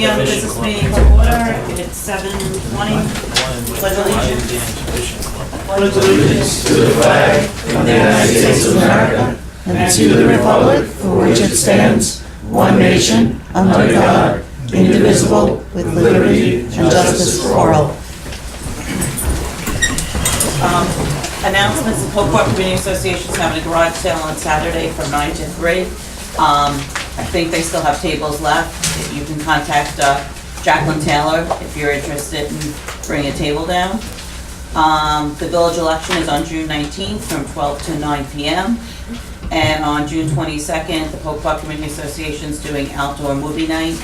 the business meeting to order. It's 7:20. Pledge allegiance. Pledge allegiance to the flag of the United States of America and to the republic for which it stands, one nation, under God, indivisible, with liberty and justice for all. Announcements: the Poquott Community Association is having a garage sale on Saturday from 9 to 3. I think they still have tables left. You can contact Jacqueline Taylor if you're interested in bringing a table down. The village election is on June 19th from 12 to 9 p.m. And on June 22nd, the Poquott Community Association is doing outdoor movie night.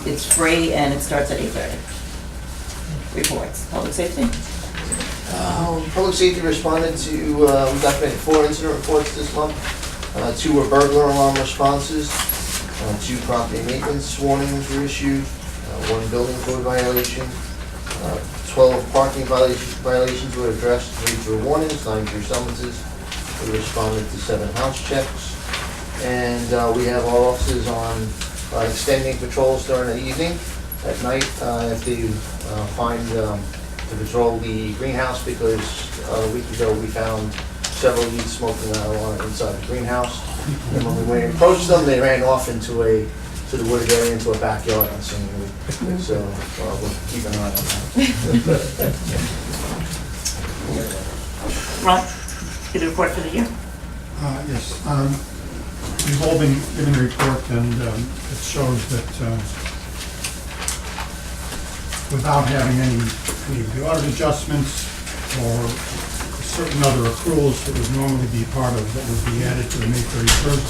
It's free and it starts at 8:30. Reports. Public safety. Public safety responded to, we documented 4 incident reports this month. 2 were burglar alarm responses. 2 property maintenance warnings were issued. 1 building code violation. 12 parking violations were addressed. 3 through warnings, 9 through summonses. We responded to 7 house checks. And we have our officers on extending patrols during the evening. At night, if they find to patrol the greenhouse, because a week ago we found several youths smoking marijuana inside the greenhouse. And when we went and approached them, they ran off into the wooded area, into a backyard unseemly. So we'll keep an eye on that. Ron, get a report for the year. Yes. We've all been given a report, and it shows that without having any of the audit adjustments or certain other accruals that would normally be part of what would be added to the May 31st,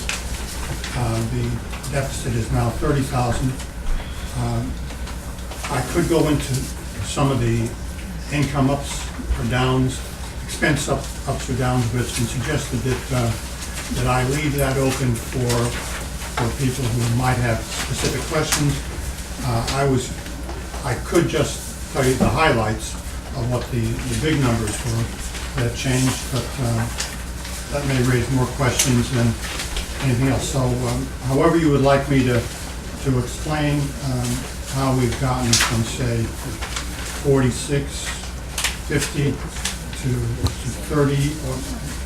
the deficit is now $30,000. I could go into some of the income ups or downs, expense ups or downs, but it's been suggested that I leave that open for people who might have specific questions. I could just tell you the highlights of what the big numbers were that changed, but that may raise more questions than anything else. So however you would like me to explain how we've gotten from, say, 46, 50 to 30,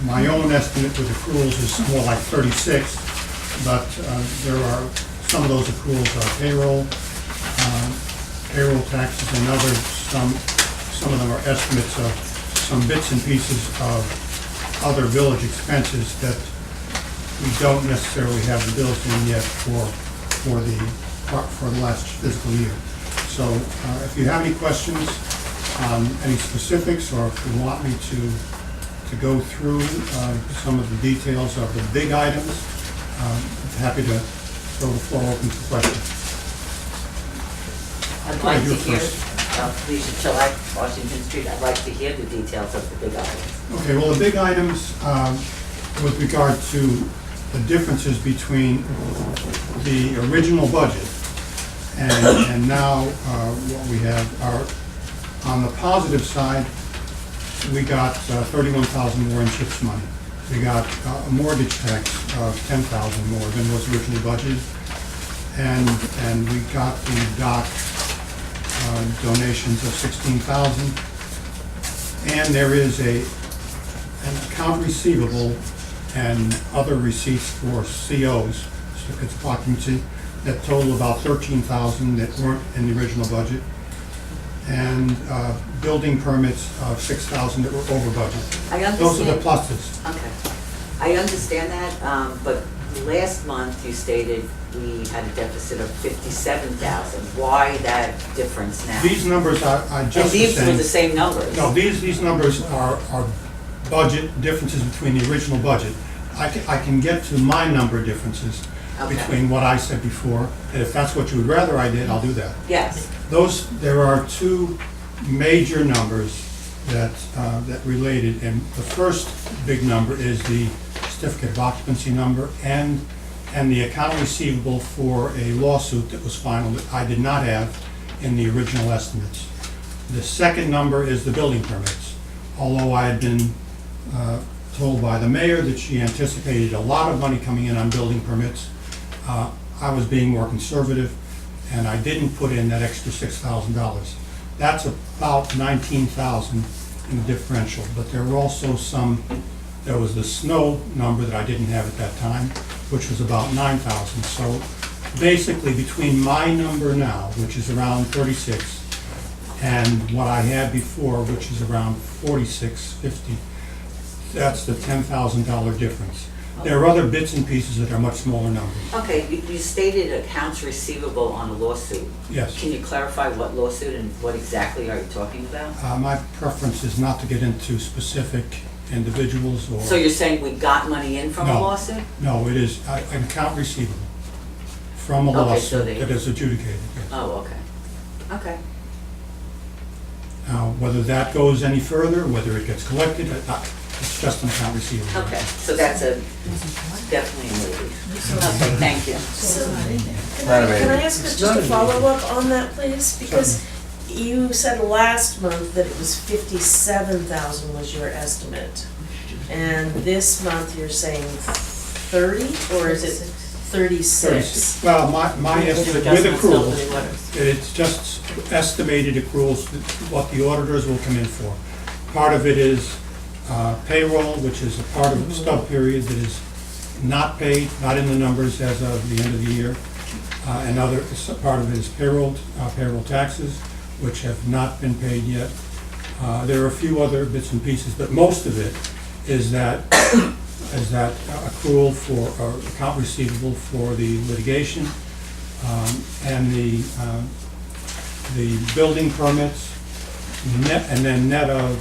my own estimate with accruals is more like 36, but there are, some of those accruals are payroll taxes and others. Some of them are estimates of some bits and pieces of other village expenses that we don't necessarily have the bills in yet for the last fiscal year. So if you have any questions on any specifics, or if you want me to go through some of the details of the big items, I'm happy to throw the floor open for questions. I'd like to hear, Felicia Chilak, Washington Street, I'd like to hear the details of the big items. Okay, well, the big items with regard to the differences between the original budget and now what we have are, on the positive side, we got 31,000 more in CHIPS money. We got a mortgage tax of 10,000 more than was originally budgeted, and we got the DOC donations of 16,000, and there is an account receivable and other receipts for COs, certificates of occupancy, that total about 13,000 that weren't in the original budget, and building permits of 6,000 that were over budget. I understand. Those are the pluses. Okay. I understand that, but last month you stated we had a deficit of 57,000. Why that difference now? These numbers I just And these saying, were the same numbers? No, these numbers are budget differences between the original budget. I can get to my number differences between what I said before, and if that's what you would rather I did, I'll do that. Yes. There are 2 major numbers that related, and the first big number is the certificate of occupancy number and the account receivable for a lawsuit that was filed that I did not have in the original estimates. The second number is the building permits. Although I had been told by the mayor that she anticipated a lot of money coming in on building permits, I was being more conservative, and I didn't put in that extra $6,000. That's about $19,000 in the differential, but there were also there was the snow number that I didn't have at that time, which was about $9,000. So basically, between my number now, which is around 36, and what I had before, which is around 46.50, that's the $10,000 difference. There are other bits and pieces that are much smaller numbers. Okay, you stated accounts receivable on a lawsuit. Yes. Can you clarify what lawsuit and what exactly are you talking about? My preference is not to get into specific individuals or... So you're saying we got money in from a No. lawsuit? No, it is an account receivable from a Okay, so lawsuit they- that is adjudicated. Yes. Oh, okay. Okay. Now, whether that goes any further, whether it gets collected, it's just an account receivable. Okay, so that's definitely a movie. Okay, thank you. Can I ask just a follow-up on that, please? Because you said last month that it was 57,000 was your estimate. And this month you're saying 30, or is it 36? Well, my estimate with Adjustments still for accruals, the orders. it's just estimated accruals, what the auditors will come in for. Part of it is payroll, which is a part of the stub period that is not paid, not in the numbers as of the end of the year. Another part of it is payroll taxes, which have not been paid yet. There are a few other bits and pieces, but most of it is that accrual for, or account receivable for the litigation, and the building permits, and then net of,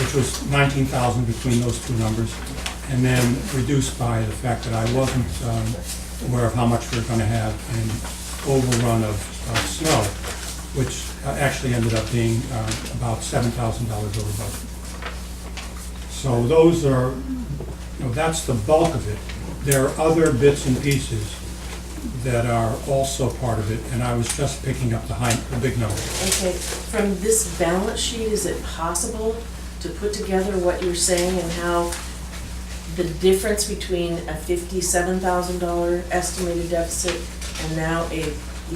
which was 19,000 between those two numbers, and then reduced by the fact that I wasn't aware of how much we're going to have in overrun of snow, which actually ended up being about $7,000 over budget. So those are, that's the bulk of it. There are other bits and pieces that are also part of it, and I was just picking up the big numbers. Okay, from this balance sheet, is it possible to put together what you're saying and how the difference between a $57,000 estimated deficit and now you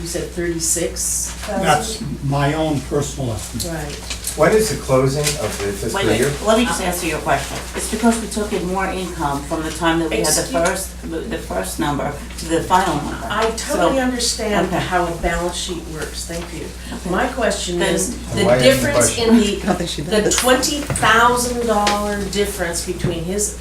said 36,000? That's my own personal estimate. Right. When is the closing of the fiscal Wait, year? let me just answer your question. It's because we took in more income from the time that we had the first number to the final number. I totally So- understand Okay. how a balance sheet works, thank you. Okay. My question Then- is, Why the is the difference question? in the $20,000 difference between his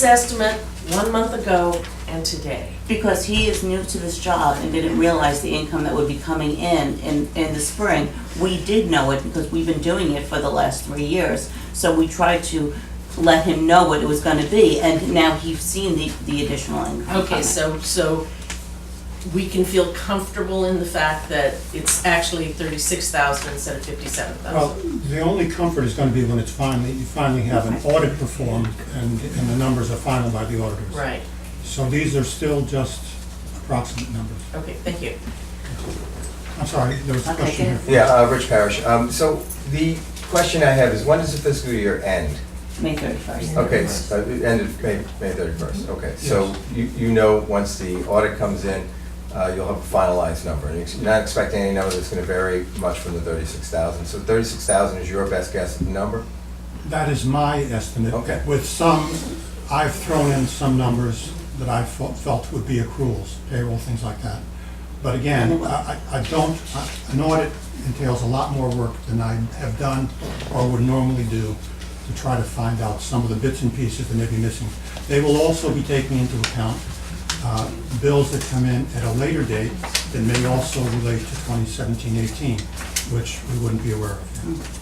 estimate 1 month ago and today. Because he is new to this job and didn't realize the income that would be coming in the spring. We did know it because we've been doing it for the last 3 years. So we tried to let him know what it was gonna be, and now he's seen the additional income. Okay, so we can feel comfortable in the fact that it's actually 36,000 instead of 57,000. Well, the only comfort is going to be when you finally have an audit performed and the numbers are final by the auditors. Right, So these are still just approximate numbers. okay, thank you. I'm sorry, there was a Okay, question good. here. Yeah, Rich Parrish. So the question I have is, when does the fiscal year end? May 31st. Okay, it ended May 31st. Okay, so you know, once the audit comes in, you'll have a finalized number. And you're not expecting any number that's going to vary much from the 36,000. So 36,000 is your best guess at the number? That is my estimate. Okay. With some, I've thrown in some numbers that I felt would be accruals, payroll, things like that. But again, I don't, an audit entails a lot more work than I have done or would normally do to try to find out some of the bits and pieces that may be missing. They will also be taking into account bills that come in at a later date that may also relate to 2017-18, which we wouldn't be aware of.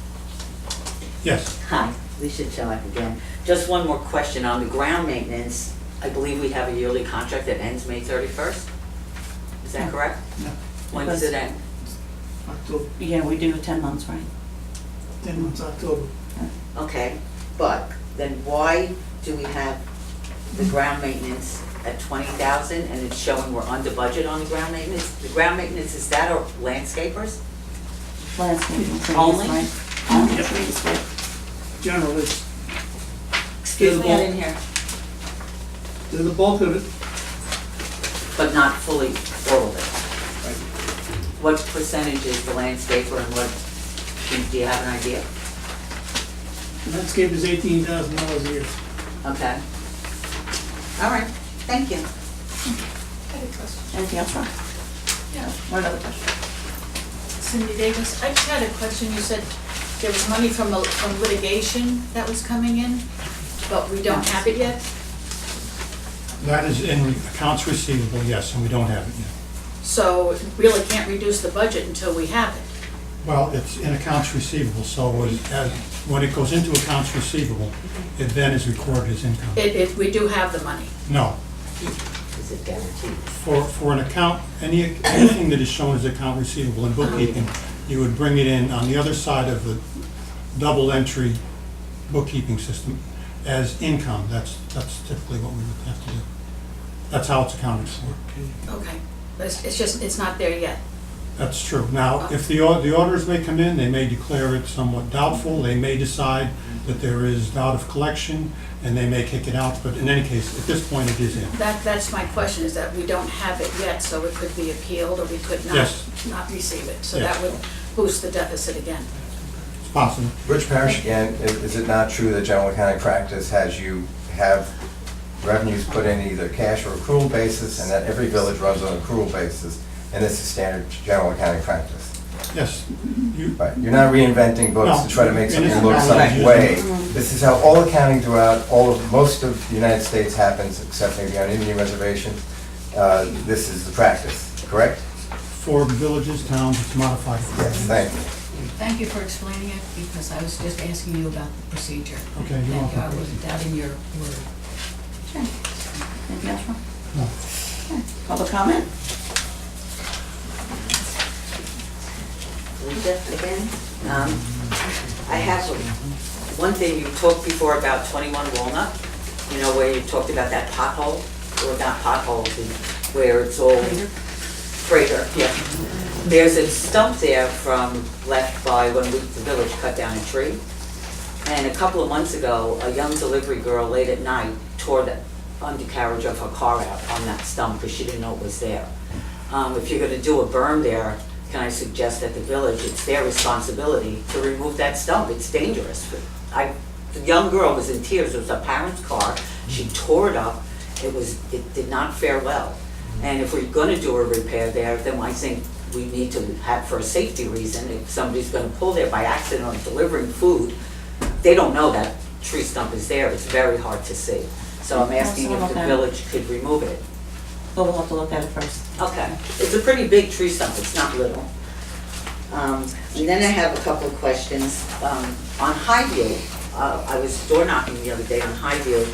Yes? Hi, Lisa Chelak again. Just one more question on the ground maintenance. I believe we have a yearly contract that ends May 31st? Is that correct? No. When does it end? October, Yeah, we do 10 months, right? 10 months October. Okay, but then why do we have the ground maintenance at 20,000 and it's showing we're under budget on the ground maintenance? The ground maintenance, is that our landscapers? Landscaping trees, Only? right? Only trees, right? Generally, Excuse me, I didn't hear. there's the bulk of it. But not fully all of it. what percentage is the landscaper and what, do you have an idea? Landscape is $18,000 a year. Okay. All right, thank you. Anything else, Ron? Yeah. One other question. Cindy Davis, I just had a question. You said there was money from litigation that was coming in, but we don't have it yet? That is in accounts receivable, yes, and we don't have it yet. So we really can't reduce the budget until we have it. Well, it's in accounts receivable, so when it goes into accounts receivable, it then is recorded as income. We do have the money. No, Is it guaranteed? for an account, anything that is shown as account receivable in bookkeeping, you would bring it in on the other side of the double entry bookkeeping system as income. That's typically what we would have to do. That's how it's accounted for. Okay. But it's just, it's not there yet. That's true. Now, if the auditors may come in, they may declare it somewhat doubtful, they may decide that there is doubt of collection, and they may kick it out, but in any case, at this point, it is in. That's my question, is that we don't have it yet, so it could be appealed, or we could not, Yes. not receive it. So Yes. that would boost the deficit again. It's possible. Rich Parish, again, is it not true that general accounting practice has you have revenues put in either cash or accrual basis, and that every village runs on accrual basis, and this is standard general accounting practice? Yes. You- Right, you're not reinventing books to try to make something look some Right. way. This is how all accounting throughout most of the United States happens, except maybe on Indian reservations. This is the practice, correct? For villages, towns, it's modified. Yes, thank you. Thank you for explaining it, because I was just asking you about the procedure. Okay, you're Thank you, I welcome. wasn't doubting your word. Sure. Anything else, Ron? No. Okay. Public comment? Lisa again. I have one thing, you talked before about 21 Walnut, you know, where you talked about that pothole, or not pothole, where it's all freighter, yeah. There's a stump there from left by when the village cut down a tree. And a couple of months ago, a young delivery girl late at night tore the undercarriage of her car out on that stump because she didn't know it was there. If you're gonna do a berm there, can I suggest that the village, it's their responsibility to remove that stump? It's dangerous. The young girl was in tears. It was her parents' car. She tore it up. It did not fare well. And if we're gonna do a repair there, then I think we need to have, for a safety reason, if somebody's gonna pull there by accident or delivering food, they don't know that tree stump is there. It's very hard to see. So I'm asking if the village could remove it. But we'll have to look at it first. Okay, it's a pretty big tree stump, it's not little. And then I have a couple of questions. On Highview, I was door knocking the other day on Highview,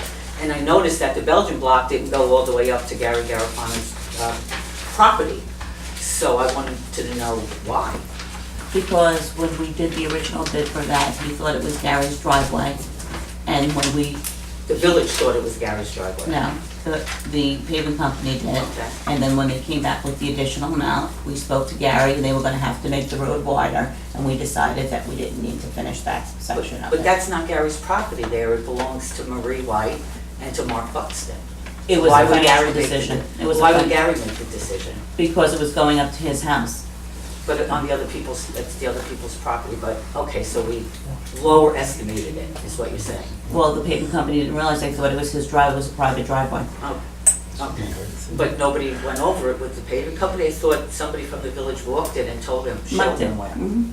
and I noticed that the Belgian block didn't go all the way up to Gary Garofano's property. So I wanted to know why. Because when we did the original bid for that, we thought it was Gary's driveway. And when we, The village thought it was Gary's driveway. no, the paving company did. Okay. And then when they came back with the additional amount, we spoke to Gary, and they were gonna have to make the road wider, and we decided that we didn't need to finish that section of it. But that's not Gary's property there, it belongs to Marie White and to Mark Buxton. It was Why a would Gary financial make the- decision. It was a Why would fin- Gary make the decision? Because it was going up to his house. But on the other people's, it's the other people's property, but, okay, so we lower estimated it, is what you're saying. Well, the paving company didn't realize, they thought it was his driveway, it was a private driveway. Oh, okay. But nobody went over it with the paving company? I thought somebody from the village walked it and told him, showed Mike did. him where. Mhm.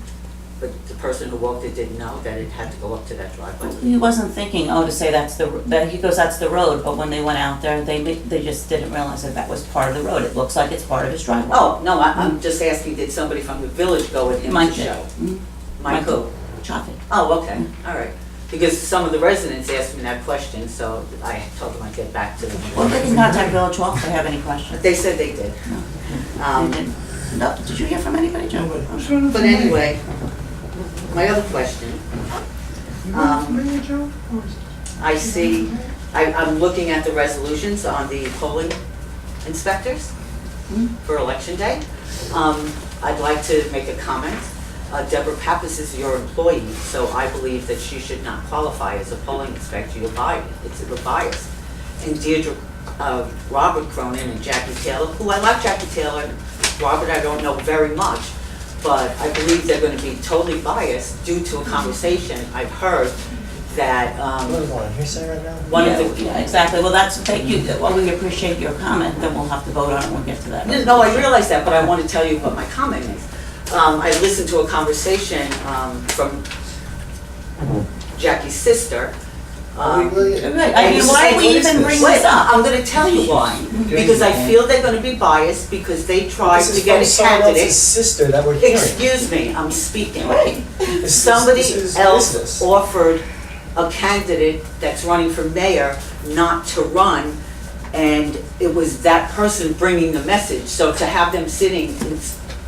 But the person who walked it didn't know that it had to go up to that driveway? He wasn't thinking, oh, to say that he goes, that's the road, but when they went out there, they just didn't realize that that was part of the road. It looks like it's part of his driveway. Oh, no, I'm just asking, did somebody from the village go with him to Mike did. show? Mhm. Mike who? Chaffee. Oh, okay, all right. Because some of the residents asked me that question, so I told them I'd get back to them. Well, they can contact Village Hall if they have any questions. They said they did. They didn't. No, did you hear from anybody, Joe? But anyway, my other question, I see, I'm looking at the resolutions on the polling inspectors for Election Day. I'd like to make a comment. Deborah Pappas is your employee, so I believe that she should not qualify as a polling inspector. You're biased, it's a bias. And Deirdre, Robert Cronin and Jackie Taylor, who I like Jackie Taylor, Robert, I don't know very much, but I believe they're gonna be totally biased due to a conversation I've heard that, What is on hearsay right now? one of the. Yeah, exactly, well, thank you, well, we appreciate your comment, then we'll have to vote on it when we get to that. No, I realize that, but I want to tell you what my comment is. I listened to a conversation from Jackie's sister. Right, I mean, why are we even bringing this up? I'm gonna tell you why. Because I feel they're gonna be biased because they tried to get a Someone else's candidate. sister that we're hearing. Excuse me, I'm speaking. Right. Somebody This is else business. offered a candidate that's running for mayor not to run, and it was that person bringing the message. So to have them sitting and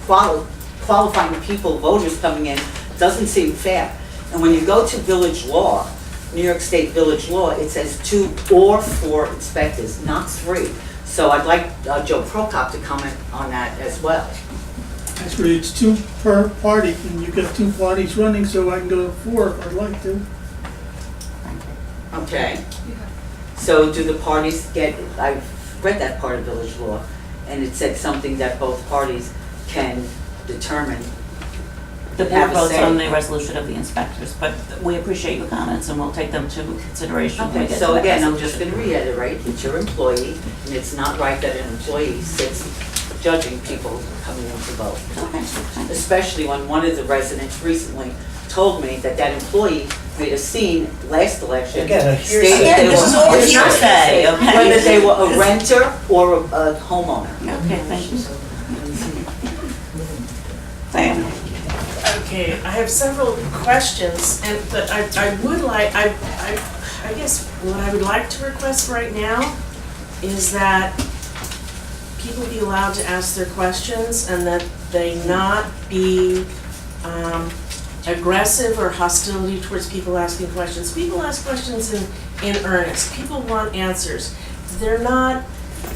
qualifying people, voters coming in, doesn't seem fair. And when you go to village law, New York State village law, it says 2 or 4 inspectors, not 3. So I'd like Joe Poquott to comment on that as well. Actually, it's 2 per party, and you got 2 parties running, so I can go to 4 if I'd like to. Okay? So do the parties get, I've read that part of village law, and it said something that both parties can determine. The board Have a votes say. on the resolution of the inspectors, but we appreciate your comments and we'll take them to consideration when we Okay, get to so that again, I'm just resolution. gonna reiterate, it's your employee, and it's not right that an employee sits judging people coming in to vote. Okay, fine. Especially when one of the residents recently told me that that employee made a scene last election. Again, a hearsay. stating Again, they this were- is all it's not hearsay, okay? Whether they were a renter or a homeowner. Okay, thank you. Diana? Okay, I have several questions, but I would like, I guess what I would like to request right now is that people be allowed to ask their questions and that they not be aggressive or hostility towards people asking questions. People ask questions in earnest. People want answers. They're not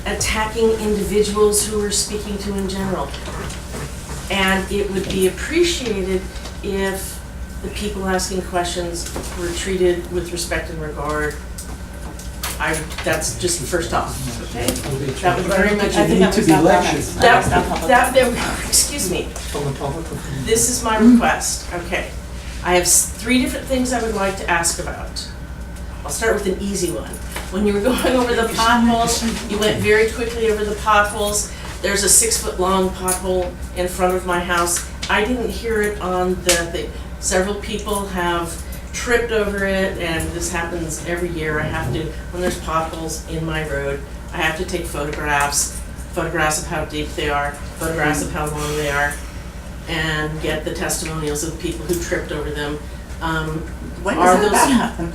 attacking individuals who we're speaking to in general. And it would be appreciated if the people asking questions were treated with respect and regard. That's just first off, okay? That would very much. I think that was not comments. Excuse me, From the public? this is my request, okay. I have 3 different things I would like to ask about. I'll start with an easy one. When you were going over the potholes, you went very quickly over the potholes. There's a 6-foot-long pothole in front of my house. I didn't hear it on the thing. Several people have tripped over it, and this happens every year. I have to, when there's potholes in my road, I have to take photographs of how deep they are, photographs of how long they are, and get the testimonials of the people who tripped over them. When Are does those- that happen?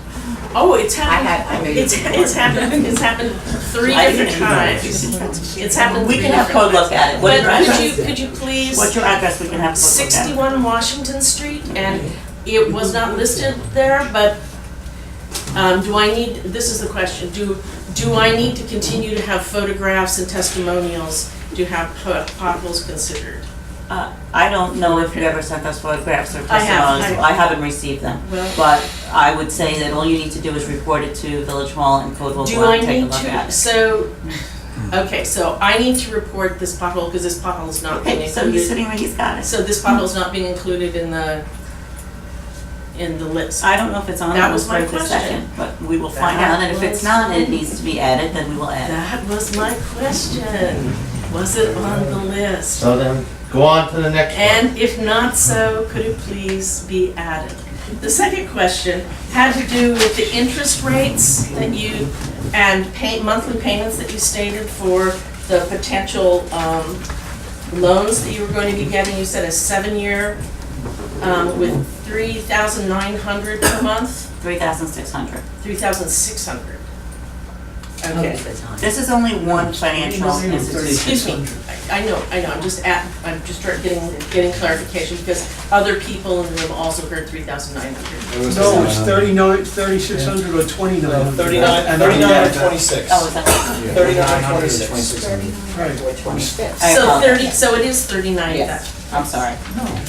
Oh, it's happened. I made It's happened 3 I different didn't times. It's happened We 3 can have different code look times. at it. What's your But address? could you please, What's your address? We can have code look at it. 61 Washington Street, and it was not listed there, but do I need, this is the question, do I need to continue to have photographs and testimonials to have potholes considered? I don't know if you ever sent us photographs or I have. testimonials. I haven't received them. Well- But I would say that all you need to do is report it to Village Hall and Code will Do go out I and take a need look to, at it. so, okay, so I need to report this pothole, because this pothole is not being Okay, so he's included. sitting where he's got it. So this pothole is not being included in the list. I don't know if it's on That the was list my right this question. second, but we will find That out, and if it's was- not, and it needs to be added, then we will add it. That was my question. Was it on the list? So then, go on to the next one. And if not so, could it please be added? The second question had to do with the interest rates that you, and monthly payments that you stated for the potential loans that you were going to be getting. You said a 7-year with $3,900 per month, 3,600. $3,600. Okay. This is only one financial institution. Excuse me, I know, I'm just getting clarification, because other people in the room also heard 3,900. No, it's 3,600 or 2,900. 39 or 26. Oh, is that? 39 or 26. Right. I So apologize. so it is 39,000. Yes, I'm sorry.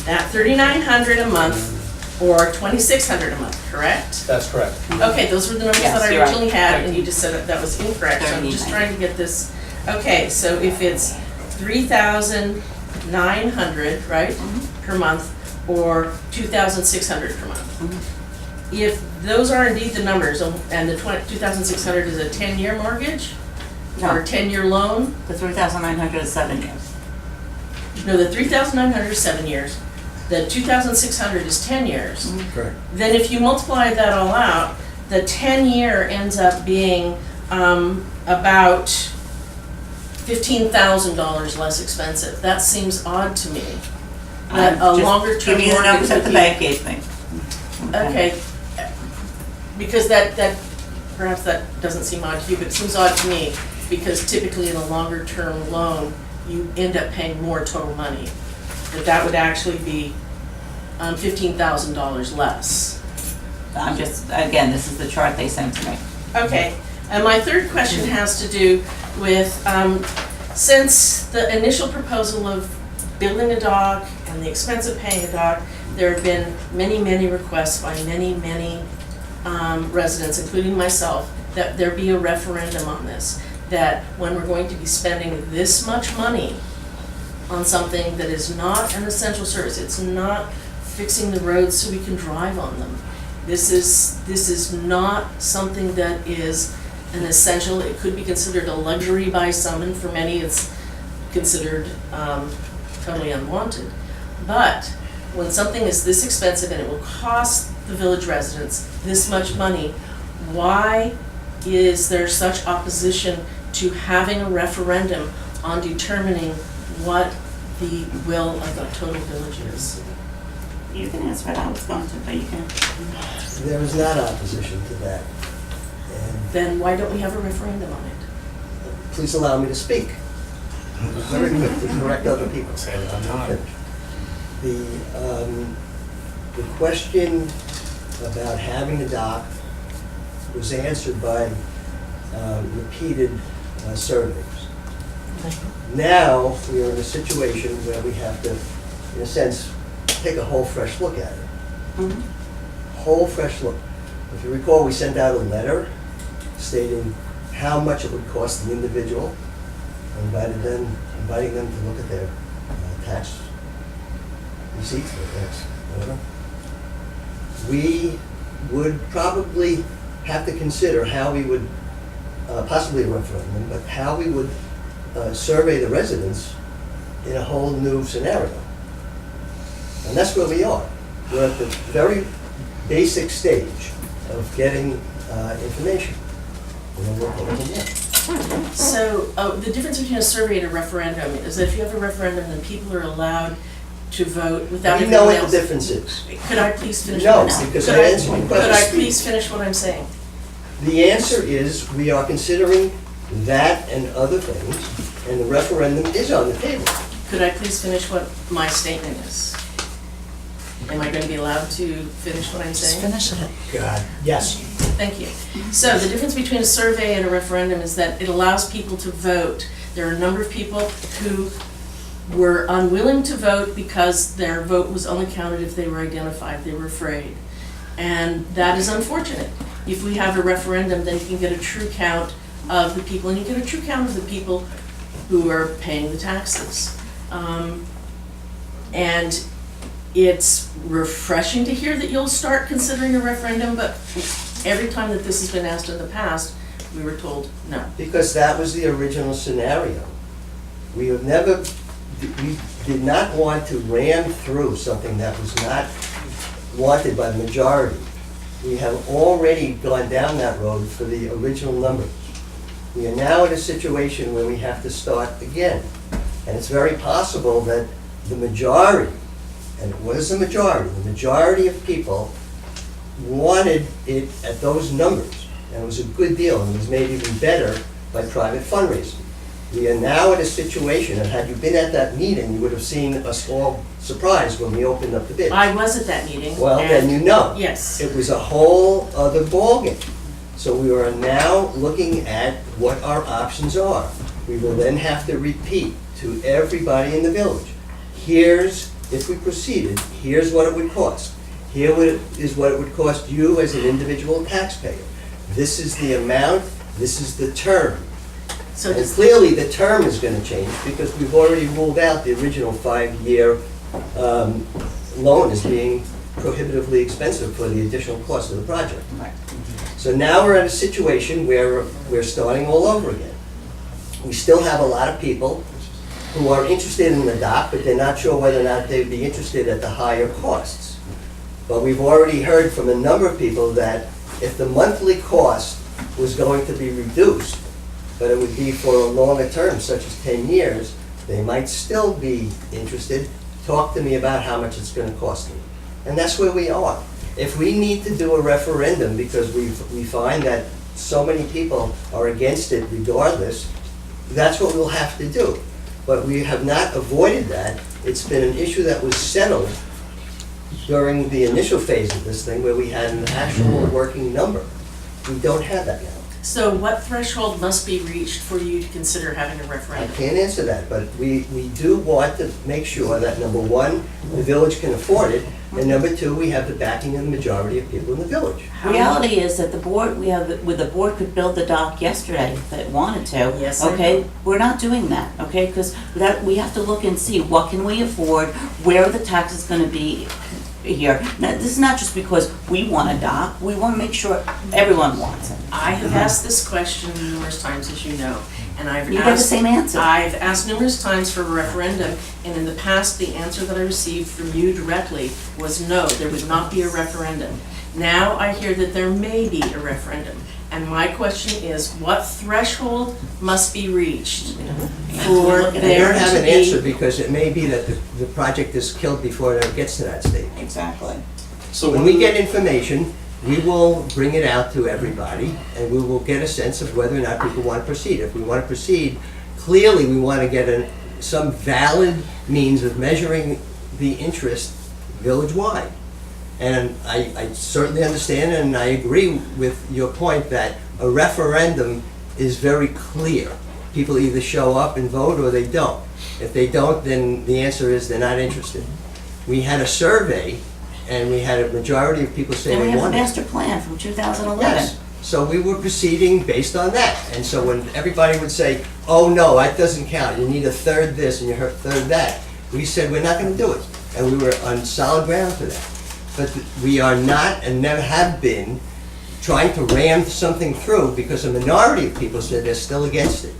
That 3,900 a month or 2,600 a month, correct? That's correct. Okay, those were the numbers Yes, that I you're right. originally had, and you just said that was incorrect, so I'm just 39. trying to get this. Okay, so if it's 3,000 $2,900, right, per month, or $2,600 per month. If those are indeed the numbers, and the 2,600 is a 10-year mortgage, or a 10-year loan, The 3,900 is 7 years. no, the 3,900 is 7 years, the 2,600 is 10 years. Correct. Then if you multiply that all out, the 10-year ends up being about $15,000 less expensive. That seems odd to me. That a longer term Give me the mortgage numbers that would the be. bank gave me. Okay, because that, perhaps that doesn't seem odd to you, but it seems odd to me, because typically in a longer term loan, you end up paying more total money. That would actually be $15,000 less. I'm just, again, this is the chart they sent to me. Okay, and my third question has to do with, since the initial proposal of building a dock and the expense of paying a dock, there have been many, many requests by many, many residents, including myself, that there be a referendum on this. That when we're going to be spending this much money on something that is not an essential service, it's not fixing the roads so we can drive on them. This is not something that is an essential. It could be considered a luxury by some, and for many it's considered totally unwanted. But when something is this expensive and it will cost the village residents this much money, why is there such opposition to having a referendum on determining what the will of the total village is? You can answer it, I was going to, but you can. There is not opposition to that. And Then why don't we have a referendum on it? please allow me to speak. Very quick to correct other people. The question about having a dock was answered by repeated surveys. Now, we are in a situation where we have to, in a sense, take a whole fresh look at it. Whole fresh look. If you recall, we sent out a letter stating how much it would cost the individual, inviting them to look at their tax receipts, their tax, whatever. We would probably have to consider how we would, possibly a referendum, but how we would survey the residents in a whole new scenario. And that's where we are. We're at the very basic stage of getting information. And then we'll go from there. So, the difference between a survey and a referendum is that if you have a referendum, then people are allowed to vote without You everyone know what the else. difference is. Could I please finish? No, what I'm- because could I answered your Could I question. please finish what I'm saying? The answer is, we are considering that and other things, and the referendum is on the table. Could I please finish what my statement is? Am I going to be allowed to finish what I'm saying? finish it. God, yes. Thank you. So the difference between a survey and a referendum is that it allows people to vote. There are a number of people who were unwilling to vote because their vote was only counted if they were identified, they were afraid. And that is unfortunate. If we have a referendum, then you can get a true count of the people, and you get a true count of the people who are paying the taxes. And it's refreshing to hear that you'll start considering a referendum, but every time that this has been asked in the past, we were told no. Because that was the original scenario. We have never, we did not want to ram through something that was not wanted by the majority. We have already gone down that road for the original numbers. We are now in a situation where we have to start again. And it's very possible that the majority, and it was the majority of people wanted it at those numbers. And it was a good deal, and it was made even better by private fundraising. We are now at a situation, and had you been at that meeting, you would have seen us all surprised when we opened up the bid. I was at that meeting. Well, then and- you know. Yes. It was a whole other ballgame. So we are now looking at what our options are. We will then have to repeat to everybody in the village, here's, if we proceeded, here's what it would cost. Here is what it would cost you as an individual taxpayer. This is the amount, this is the term. So And does, clearly, the term is gonna change, because we've already ruled out the original 5-year loan as being prohibitively expensive for the additional cost of the project. Right. So now we're at a situation where we're starting all over again. We still have a lot of people who are interested in the dock, but they're not sure whether or not they'd be interested at the higher costs. But we've already heard from a number of people that if the monthly cost was going to be reduced, but it would be for a longer term, such as 10 years, they might still be interested. Talk to me about how much it's gonna cost me. And that's where we are. If we need to do a referendum because we find that so many people are against it regardless, that's what we'll have to do. But we have not avoided that. It's been an issue that was settled during the initial phase of this thing where we had an actual working number. We don't have that now. so what threshold must be reached for you to consider having a I referendum? can't answer that, but we do want to make sure that, number one, the village can afford it, and number two, we have the backing of the majority of people in the village. Reality is that the board, the board could build the dock yesterday if it wanted to. Yes, I Okay, know. we're not doing that, okay, because we have to look and see what can we afford, where are the taxes gonna be here. Now, this is not just because we want a dock, we wanna make sure everyone wants it. I have asked this question numerous times, as you know, and I've asked... You get the same answer. I've asked numerous times for a referendum, and in the past, the answer that I received from you directly was no, there would not be a referendum. Now I hear that there may be a referendum, and my question is, what threshold must be reached for I there don't have to an answer be? because it may be that the project is killed before it ever gets to that stage. Exactly. So When one we of the- get information, we will bring it out to everybody, and we will get a sense of whether or not people want to proceed. If we want to proceed, clearly we want to get some valid means of measuring the interest village-wide. And I certainly understand and I agree with your point that a referendum is very clear. People either show up and vote or they don't. If they don't, then the answer is they're not interested. We had a survey and we had a majority of people say And we they have a wanted. master plan from 2011. Yes, so we were proceeding based on that. And so when everybody would say, oh no, that doesn't count, you need a third this and you a third that, we said, we're not gonna do it. And we were on solid ground for that. But we are not and never have been trying to ram something through because a minority of people said they're still against it.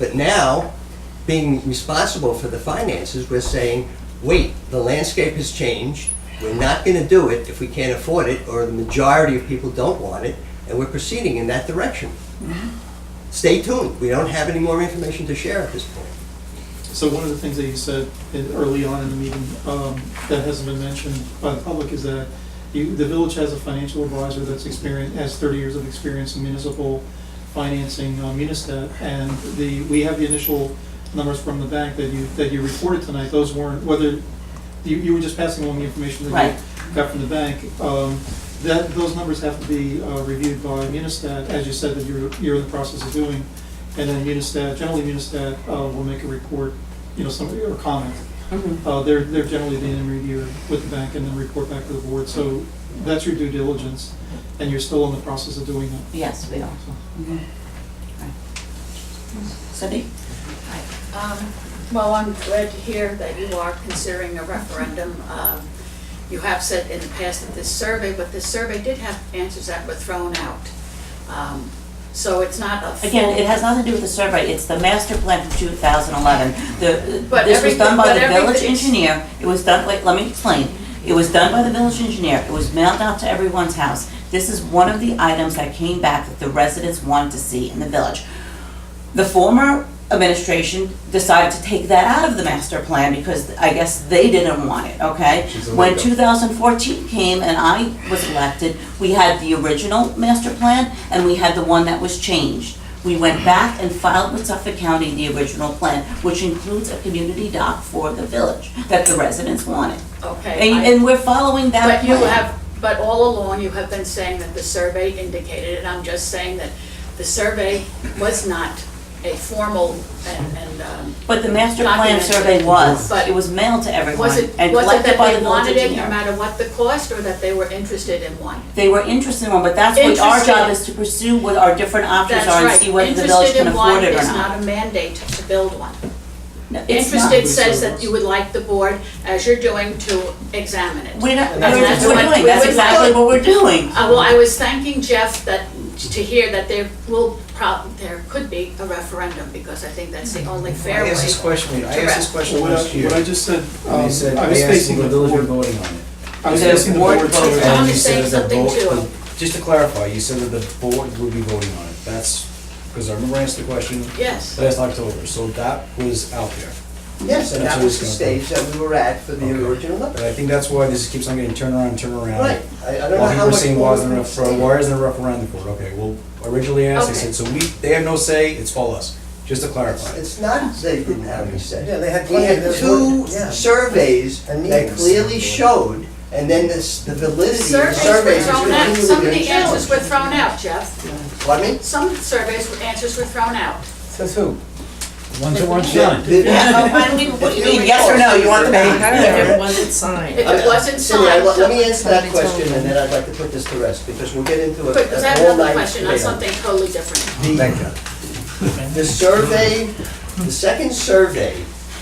But now, being responsible for the finances, we're saying, wait, the landscape has changed. We're not gonna do it if we can't afford it, or the majority of people don't want it, and we're proceeding in that direction. Stay tuned. We don't have any more information to share at this point. So one of the things that you said early on in the meeting that hasn't been mentioned by the public is that the village has a financial advisor that's has 30 years of experience in municipal financing, Munistat, and we have the initial numbers from the bank that you reported tonight. Those weren't, whether, you were just passing along the information that Right. you got from the bank. Those numbers have to be reviewed by Munistat, as you said that you're in the process of doing. And then generally Munistat will make a report, or comment. They're generally being in review with the bank and then report back to the board. So that's your due diligence, and you're still in the process of doing that. Yes, we are. So- Cindy? Well, I'm glad to hear that you are considering a referendum. You have said in the past that this survey, but this survey did have answers that were thrown out. So it's not a full... Again, it has nothing to do with the survey, it's the master plan from 2011. But This was done by the everything- village engineer, it was done, wait, let me explain. It was done by the village engineer, it was mailed out to everyone's house. This is one of the items that came back that the residents wanted to see in the village. The former administration decided to take that out of the master plan because I guess they didn't want it, okay? She's When illegal. 2014 came and I was elected, we had the original master plan and we had the one that was changed. We went back and filed with Suffolk County the original plan, which includes a community dock for the village that the residents wanted. Okay. And we're following that plan. But all along, you have been saying that the survey indicated, and I'm just saying that the survey was not a formal and, But the master plan Documented. survey was, But it was mailed to everyone was it and that collected by the they village wanted it no engineer. matter what the cost, or that they were interested in one? They were interested in one, but that's what our job Interested. is, to pursue what our different options That's are and right. see whether the village can afford it or Interested in one is not. not a mandate to build one. No, it's not. Interested says that you would like the board, as you're doing, to examine it. We're not, That's we're what doing, we that's would exactly like. what we're doing. Well, I was thanking Jeff to hear that there could be a referendum, because I think that's the only fair way. I asked this question What last year. I just said, And they said, I was they asked facing the the village were board, voting on it. I was The asking the board board voted to. Tom And you is said saying that the something vote- too. Just to clarify, you said that the board would be voting on it. That's, because I remember I asked the question Yes. last October, so that was out there. Yes, and That's that what was the it's gonna stage that we were at for the Okay. original number. But I think that's why this keeps on getting turned around and turned around. Right, I don't know While how people are much saying, more. why isn't a referendum for it? Okay, well, originally asked, they Okay. said, so they have no say, it's all us, just to clarify. It's not they didn't have any say. Yeah, they had We plenty had of. two Yeah. surveys And that meetings. clearly showed, and then the validity of the Surveys were surveys was thrown out, continually some of getting the answers were challenged. thrown out, Jeff. What, I mean? Some surveys, answers were thrown out. Says who? Ones that weren't The- Yeah, I mean, what do you mean, yes or no, you want the bank? Everyone that signed. If it wasn't Cindy, signed. let me answer that question, and then I'd like to put this to rest, because we'll get into Quick, because I a have whole another night question on debate on something totally different. Thank you. The survey, the second survey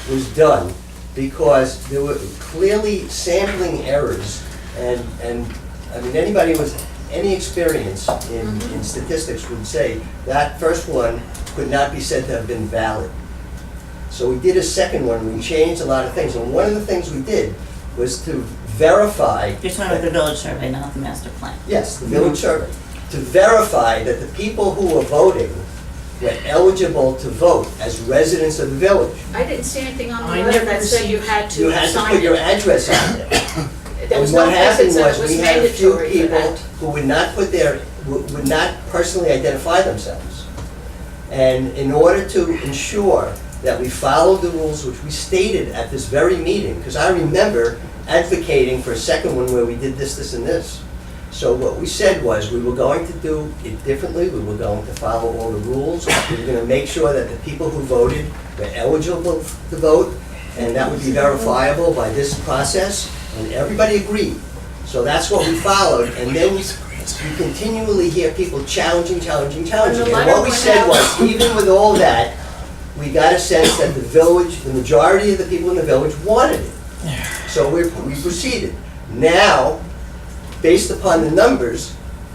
was done because there were clearly sampling errors, and, I mean, anybody with any experience in statistics would say that first one could not be said to have been valid. So we did a second one, we changed a lot of things, and one of the things we did was to verify. You're talking about the village survey, not the master plan. Yes, the village survey, to verify that the people who were voting were eligible to vote as residents of the village. I didn't see anything on I the letter never that said you received- had You to had to sign put your it. address on there. There was And no what place that happened said was, it was we had a few mandatory for people that. who would not put would not personally identify themselves. And in order to ensure that we followed the rules which we stated at this very meeting, because I remember advocating for a second one where we did this, this, and this. So what we said was, we were going to do it differently, we were going to follow all the rules, we were gonna make sure that the people who voted were eligible to vote, and that would be verifiable by this process, and everybody agreed. So that's what we followed, and then you continually hear people challenging. When the And letter what we went said out- was, even with all that, we got a sense that the village, the majority of the people in the village wanted it. So we proceeded. Now, based upon the numbers,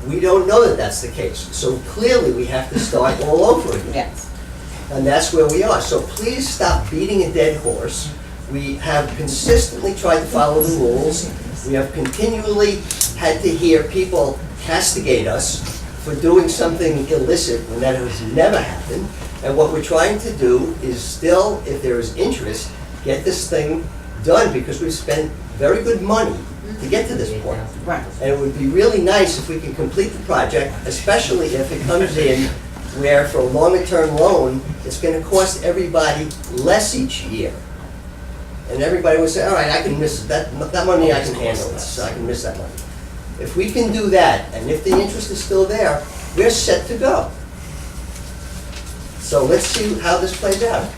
we don't know that that's the case. So clearly, we have to start all over again. Yes. And that's where we are. So please stop beating a dead horse. We have consistently tried to follow the rules. We have continually had to hear people castigate us for doing something illicit when that has never happened. And what we're trying to do is still, if there is interest, get this thing done, because we've spent very good money to get to this point. Right. And it would be really nice if we could complete the project, especially if it comes in where for a longer-term loan, it's gonna cost everybody less each year. And everybody would say, all right, I can miss that money, I can handle this, I can miss that money. If we can do that, and if the interest is still there, we're set to go. So let's see how this plays out.